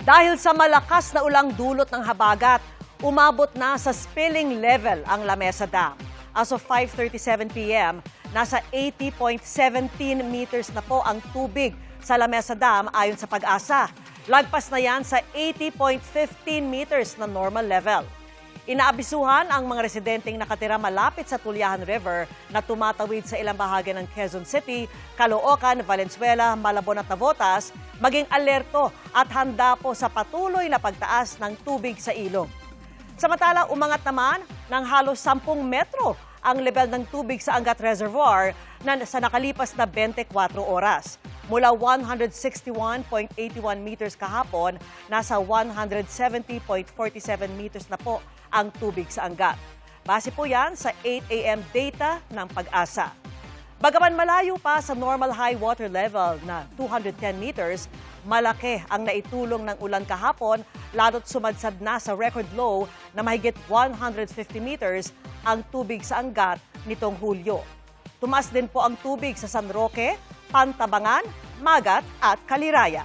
Dahil sa malakas na ulang dulot ng habagat, umabot na sa spilling level ang Lamesa Dam. As of 5:37 p.m., nasa 80.17 meters na po ang tubig sa Lamesa Dam ayon sa Pag-asa. Lagpas na yan sa 80.15 meters na normal level. Inaabisuhan ang mga residenteng nakatira malapit sa Tulyahan River na tumatawid sa ilang bahagi ng Quezon City, Caloocan, Valenzuela, Malabon at Navotas, maging alerto at handa po sa patuloy na pagtaas ng tubig sa ilog. Samantala, umangat naman ng halos 10 metro ang level ng tubig sa Angat Reservoir sa nakalipas na 24 oras. Mula 161.81 meters kahapon, nasa 170.47 meters na po ang tubig sa Angat. Base po yan sa 8 a.m. data ng Pag-asa. Bagaman malayo pa sa normal high water level na 210 meters, malaki ang naitulong ng ulan kahapon, lalo't sumadsad na sa record low na mahigit 150 meters ang tubig sa Angat nitong Hulyo. Tumaas din po ang tubig sa San Roque, Pantabangan, Magat at Caliraya.